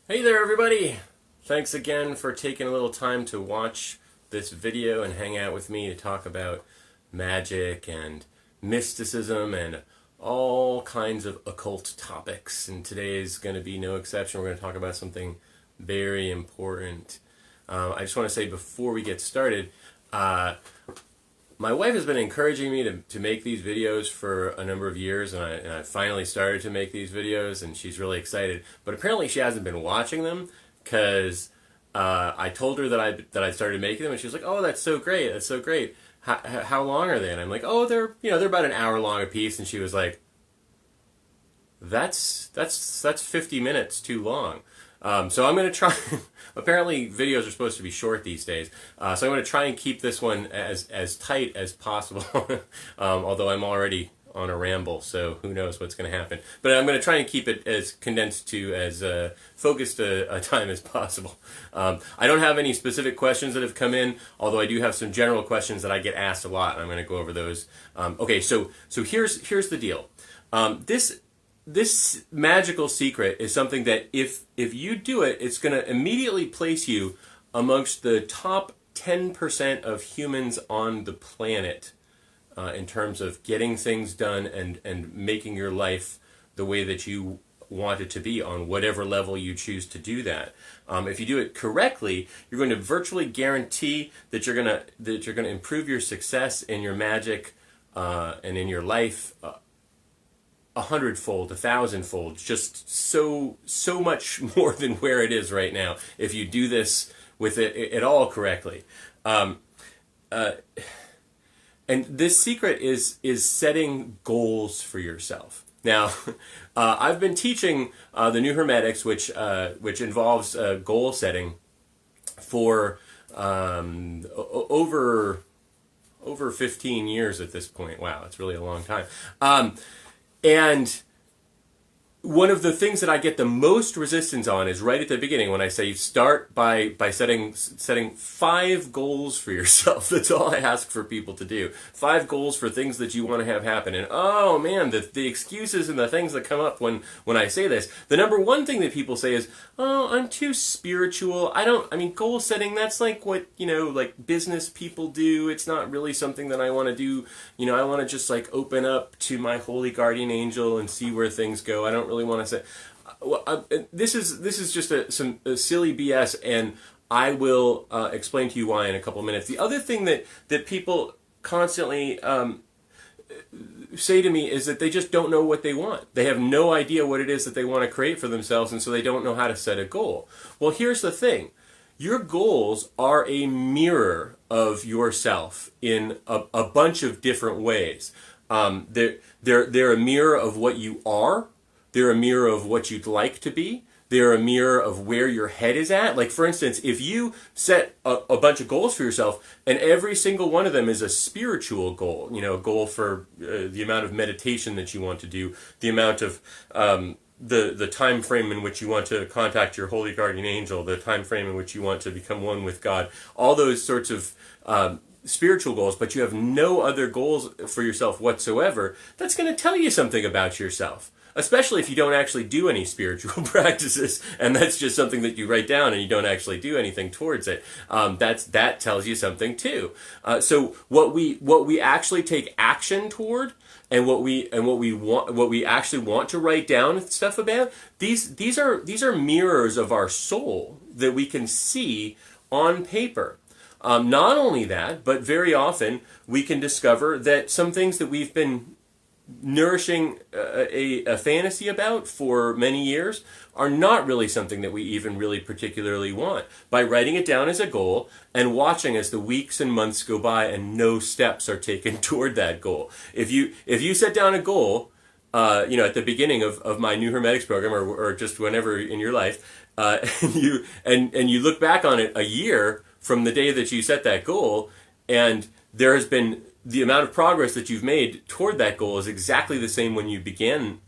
Hey there everybody! Thanks again for taking a little time to watch this video and hang out with me to talk about magic and mysticism and all kinds of occult topics. And today's going to be no exception. We're going to talk about something very important. I just want to say before we get started, my wife has been encouraging me to make these videos for a number of years, and I finally started to make these videos, and she's really excited. But apparently she hasn't been watching them because I told her that I started making them, and she was like, "Oh, that's so great! That's so great! How long are they?" And I'm like, "Oh, they're about an hour long a piece." And she was like, "That's 50 minutes too long." So I'm going to try. Apparently, videos are supposed to be short these days, so I'm going to try and keep this one as tight as possible. Although I'm already on a ramble, so who knows what's going to happen. But I'm going to try and keep it as condensed to as focused a time as possible. I don't have any specific questions that have come in, although I do have some general questions that I get asked a lot, and I'm going to go over those. Okay, so here's the deal. This magical secret is something that if you do it, it's going to immediately place you amongst the top 10% of humans on the planet in terms of getting things done and making your life the way that you want it to be on whatever level you choose to do that. If you do it correctly, you're going to virtually guarantee that you're going to improve your success in your magic and in your life. 100-fold, 1,000-fold, just so much more than where it is right now if you do this with it all correctly. And this secret is setting goals for yourself. Now, I've been teaching the New Hermetics, which involves goal setting, for over 15 years at this point. Wow, it's really a long time. And one of the things that I get the most resistance on is right at the beginning when I say start by setting 5 goals for yourself. That's all I ask for people to do. 5 goals for things that you want to have happen. And oh man, the excuses and the things that come up when I say this. The number one thing that people say is, "Oh, I'm too spiritual. I mean, goal setting, that's like what, like business people do. It's not really something that I want to do. I want to just like open up to my holy guardian angel and see where things go. I don't really want to say." This is just some silly BS, and I will explain to you why in a couple of minutes. The other thing that people constantly say to me is that they just don't know what they want. They have no idea what it is that they want to create for themselves, and so they don't know how to set a goal. Well, here's the thing. Your goals are a mirror of yourself in a bunch of different ways. They're a mirror of what you are. They're a mirror of what you'd like to be. They're a mirror of where your head is at. Like, for instance, if you set a bunch of goals for yourself, and every single one of them is a spiritual goal, a goal for the amount of meditation that you want to do, the amount of the time frame in which you want to contact your holy guardian angel, the time frame in which you want to become one with God, all those sorts of spiritual goals, but you have no other goals for yourself whatsoever, that's going to tell you something about yourself. Especially if you don't actually do any spiritual practices, and that's just something that you write down and you don't actually do anything towards it. That tells you something too. So what we actually take action toward, and what we actually want to write down stuff about, these are mirrors of our soul that we can see on paper. Not only that, but very often we can discover that some things that we've been nourishing a fantasy about for many years are not really something that we even really particularly want. By writing it down as a goal and watching as the weeks and months go by and no steps are taken toward that goal. If you set down a goal, at the beginning of my New Hermetics program, or just whenever in your life, and you look back on it a year from the day that you set that goal, and there has been the amount of progress that you've made toward that goal is exactly the same when you began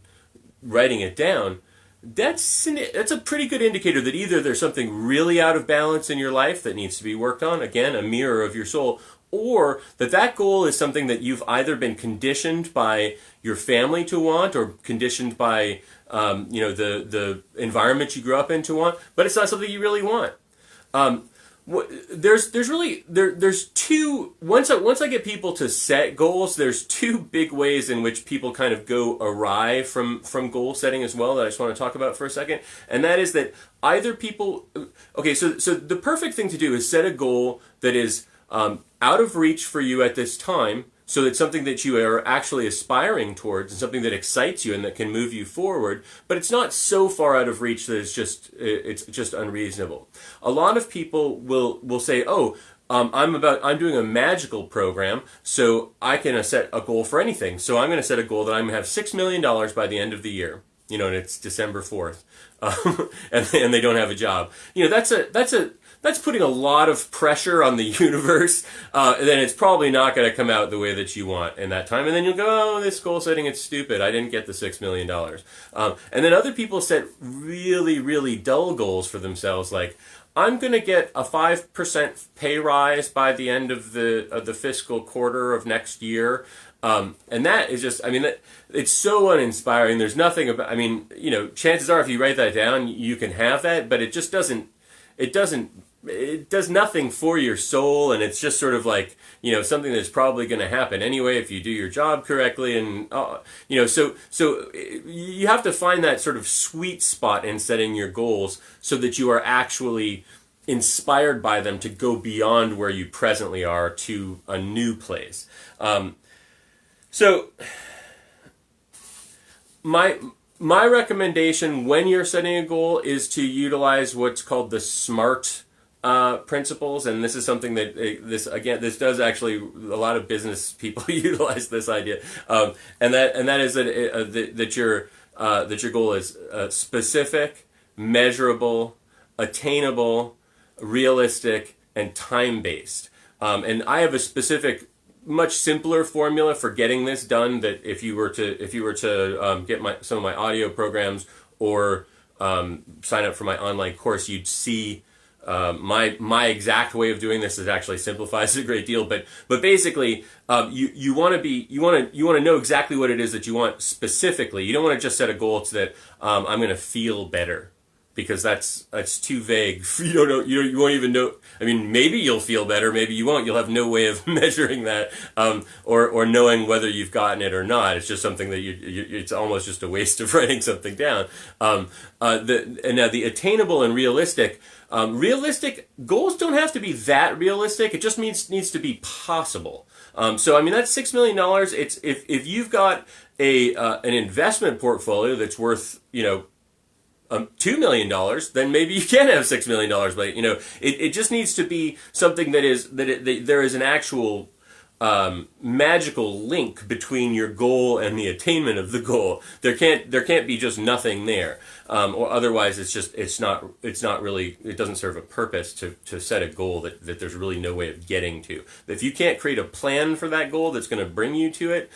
writing it down. That's a pretty good indicator that either there's something really out of balance in your life that needs to be worked on, again, a mirror of your soul, or that goal is something that you've either been conditioned by your family to want, or conditioned by the environment you grew up in to want, but it's not something you really want. There's two, once I get people to set goals, there's two big ways in which people kind of go awry from goal setting as well that I just want to talk about for a second. And that is that either people, okay, so the perfect thing to do is set a goal that is out of reach for you at this time, so it's something that you are actually aspiring towards and something that excites you and that can move you forward, but it's not so far out of reach that it's just unreasonable. A lot of people will say, oh, I'm doing a magical program, so I can set a goal for anything. So I'm going to set a goal that I'm going to have $6 million by the end of the year. And it's December 4th, and they don't have a job. That's putting a lot of pressure on the universe, and then it's probably not going to come out the way that you want in that time. And then you'll go, oh, this goal setting, it's stupid. I didn't get the $6 million. And then other people set really, really dull goals for themselves, like, I'm going to get a 5% pay rise by the end of the fiscal quarter of next year. And that is just, it's so uninspiring. There's nothing about, chances are if you write that down, you can have that, but it just doesn't, it does nothing for your soul, and it's just sort of like, something that's probably going to happen anyway if you do your job correctly, and so you have to find that sort of sweet spot in setting your goals so that you are actually inspired by them to go beyond where you presently are to a new place. So my recommendation when you're setting a goal is to utilize what's called the SMART principles, and this is something that this does actually, a lot of business people utilize this idea, and that is that your goal is specific, measurable, attainable, realistic, and time-based. And I have a specific, much simpler formula for getting this done. That if you were to get some of my audio programs or sign up for my online course, you'd see my exact way of doing this. Is actually simplifies it a great deal. But basically, you want to know exactly what it is that you want specifically. You don't want to just set a goal to that I'm going to feel better, because that's too vague. You don't know. You won't even know. Maybe you'll feel better. Maybe you won't. You'll have no way of measuring that, or knowing whether you've gotten it or not. It's just something that it's almost just a waste of writing something down. Now the attainable and realistic. Realistic goals don't have to be that realistic. It just needs to be possible. So that's $6 million. It's if you've got an investment portfolio that's worth $2 million, then maybe you can have $6 million. But it just needs to be something that there is an actual magical link between your goal and the attainment of the goal. There can't be just nothing there, or otherwise it's not really, it doesn't serve a purpose to set a goal that there's really no way of getting to. If you can't create a plan for that goal that's going to bring you to it,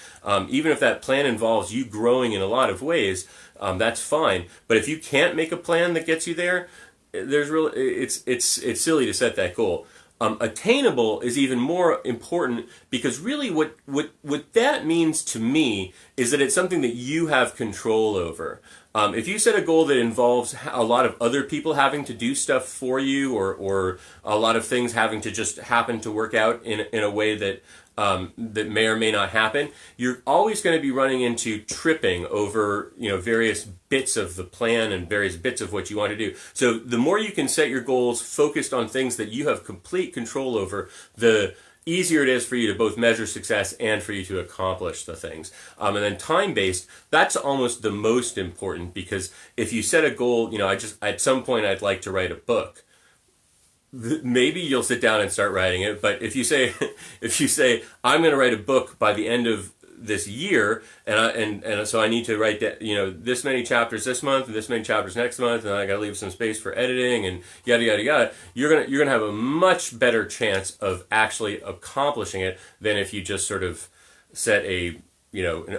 even if that plan involves you growing in a lot of ways, that's fine. But if you can't make a plan that gets you there, it's silly to set that goal. Attainable is even more important, because really what that means to me is that it's something that you have control over. If you set a goal that involves a lot of other people having to do stuff for you, or a lot of things having to just happen to work out in a way that may or may not happen, you're always going to be running into tripping over various bits of the plan and various bits of what you want to do. So the more you can set your goals focused on things that you have complete control over, the easier it is for you to both measure success and for you to accomplish the things. And then time-based, that's almost the most important, because if you set a goal, at some point I'd like to write a book. Maybe you'll sit down and start writing it, but if you say I'm going to write a book by the end of this year, and so I need to write that this many chapters this month and this many chapters next month, and I got to leave some space for editing and yada yada yada, you're gonna have a much better chance of actually accomplishing it than if you just sort of set an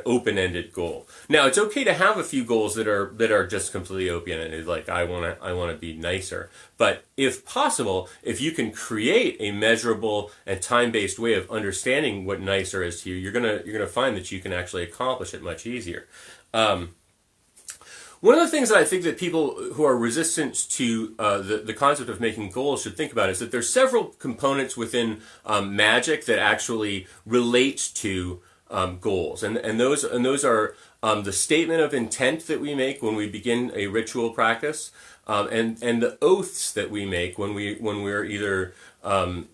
open-ended goal. Now, it's okay to have a few goals that are just completely open-ended, like I want to be nicer. But if possible, if you can create a measurable and time-based way of understanding what nicer is to you, you're gonna find that you can actually accomplish it much easier. One of the things that I think that people who are resistant to the concept of making goals should think about is that there's several components within magic that actually relate to goals, and those are the statement of intent that we make when we begin a ritual practice, and the oaths that we make when we're either in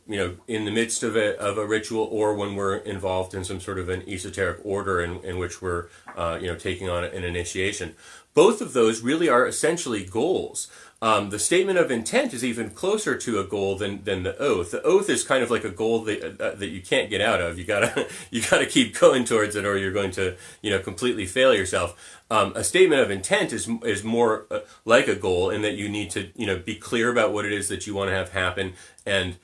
the midst of a ritual, or when we're involved in some sort of an esoteric order in which we're taking on an initiation. Both of those really are essentially goals. The statement of intent is even closer to a goal than the oath. The oath is kind of like a goal that you can't get out of. You gotta keep going towards it, or you're going to completely fail yourself. A statement of intent is more like a goal, in that you need to be clear about what it is that you want to have happen, and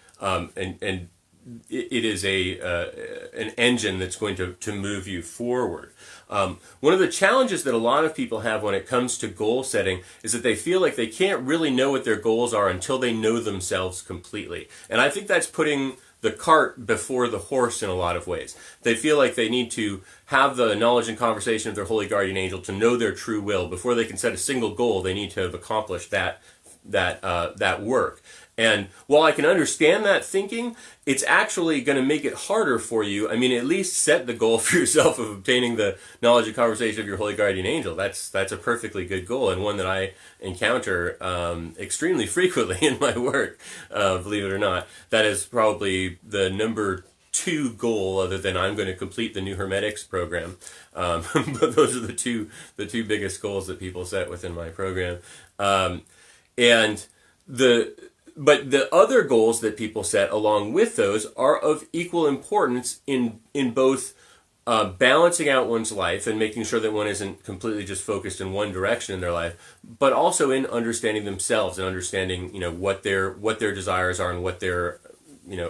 it is an engine that's going to move you forward. One of the challenges that a lot of people have when it comes to goal setting is that they feel like they can't really know what their goals are until they know themselves completely. And I think that's putting the cart before the horse in a lot of ways. They feel like they need to have the knowledge and conversation of their holy guardian angel to know their true will. Before they can set a single goal, they need to have accomplished that work. And while I can understand that thinking, it's actually going to make it harder for you. I mean, at least set the goal for yourself of obtaining the knowledge and conversation of your holy guardian angel. That's a perfectly good goal, and one that I encounter extremely frequently in my work, believe it or not. That is probably the number 2 goal, other than I'm going to complete the new Hermetics program. But those are the two biggest goals that people set within my program. But the other goals that people set along with those are of equal importance in both balancing out one's life and making sure that one isn't completely just focused in one direction in their life, but also in understanding themselves and understanding what their desires are and what their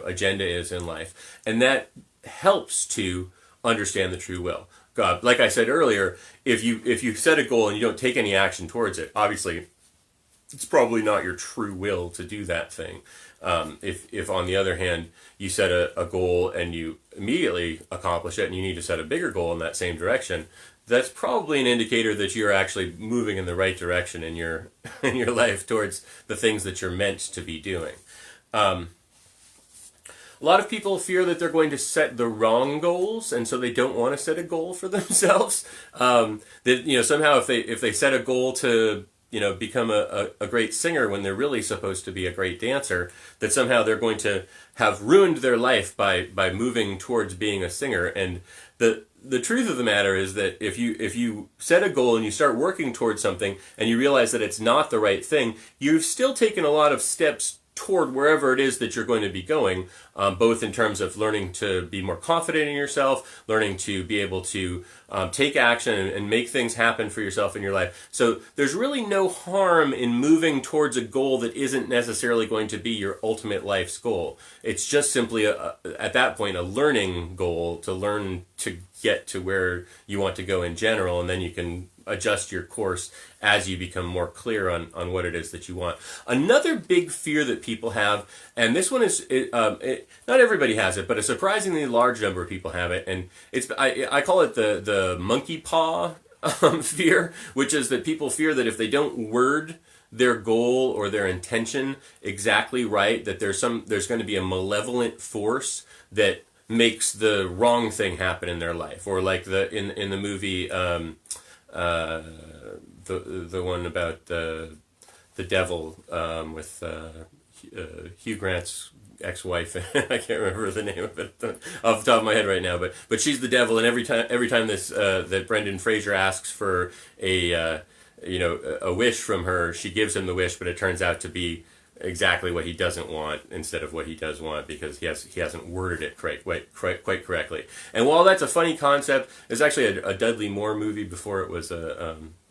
agenda is in life. And that helps to understand the true will. God, like I said earlier, if you set a goal and you don't take any action towards it, obviously it's probably not your true will to do that thing. If on the other hand, you set a goal and you immediately accomplish it, and you need to set a bigger goal in that same direction, that's probably an indicator that you're actually moving in the right direction in your life towards the things that you're meant to be doing. A lot of people fear that they're going to set the wrong goals, and so they don't want to set a goal for themselves. That somehow if they set a goal to become a great singer when they're really supposed to be a great dancer, that somehow they're going to have ruined their life by moving towards being a singer. And the truth of the matter is that if you set a goal and you start working towards something and you realize that it's not the right thing, you've still taken a lot of steps toward wherever it is that you're going to be going, both in terms of learning to be more confident in yourself, learning to be able to take action and make things happen for yourself in your life. So there's really no harm in moving towards a goal that isn't necessarily going to be your ultimate life's goal. It's just simply, at that point, a learning goal to learn to get to where you want to go in general, and then you can adjust your course as you become more clear on what it is that you want. Another big fear that people have, and this one is, not everybody has it, but a surprisingly large number of people have it, and I call it the monkey paw fear, which is that people fear that if they don't word their goal or their intention exactly right, that there's going to be a malevolent force that makes the wrong thing happen in their life. Or like in the movie, the one about the devil, with Hugh Grant's ex-wife. I can't remember the name of it off the top of my head right now, but she's the devil, and every time this that Brendan Fraser asks for a wish from her, she gives him the wish, but it turns out to be exactly what he doesn't want instead of what he does want, because he hasn't worded it quite correctly. And while that's a funny concept, there's actually a Dudley Moore movie before it was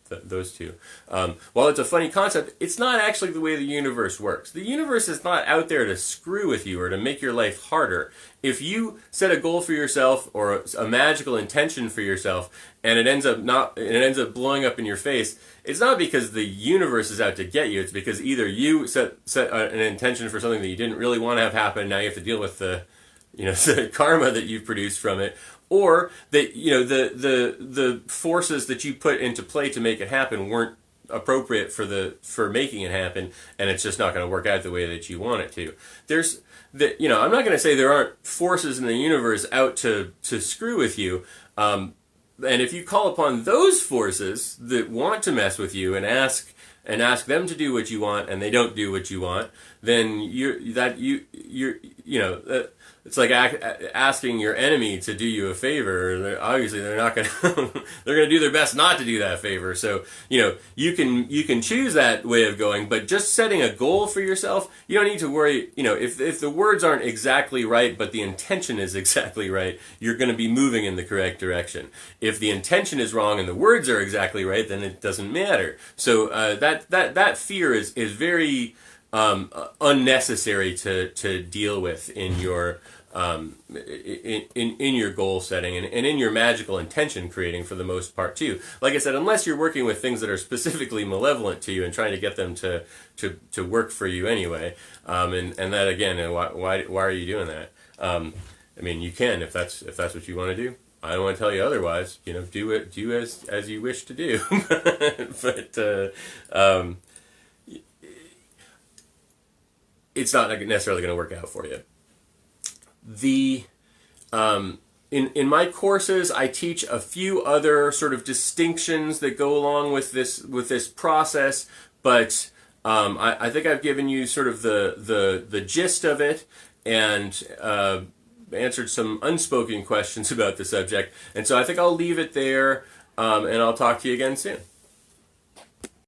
those two. While it's a funny concept, it's not actually the way the universe works. The universe is not out there to screw with you or to make your life harder. If you set a goal for yourself or a magical intention for yourself, and it ends up blowing up in your face, it's not because the universe is out to get you. It's because either you set an intention for something that you didn't really want to have happen. Now you have to deal with the karma that you've produced from it, or that the forces that you put into play to make it happen weren't appropriate for making it happen, and it's just not going to work out the way that you want it to. I'm not going to say there aren't forces in the universe out to screw with you. And if you call upon those forces that want to mess with you and ask them to do what you want, and they don't do what you want, then it's like asking your enemy to do you a favor. Obviously, they're not going to. They're going to do their best not to do that favor. So you can choose that way of going, but just setting a goal for yourself, you don't need to worry. If the words aren't exactly right, but the intention is exactly right, you're going to be moving in the correct direction. If the intention is wrong and the words are exactly right, then it doesn't matter. So that fear is very unnecessary to deal with in your in your goal setting and in your magical intention creating for the most part too. Like I said, unless you're working with things that are specifically malevolent to you and trying to get them to work for you anyway, and that again, why are you doing that? I mean, you can if that's what you want to do. I don't want to tell you otherwise. Do as you wish to do. But it's not necessarily going to work out for you. In my courses, I teach a few other sort of distinctions that go along with this process, but I think I've given you sort of the gist of it and answered some unspoken questions about the subject, and so I think I'll leave it there, and I'll talk to you again soon.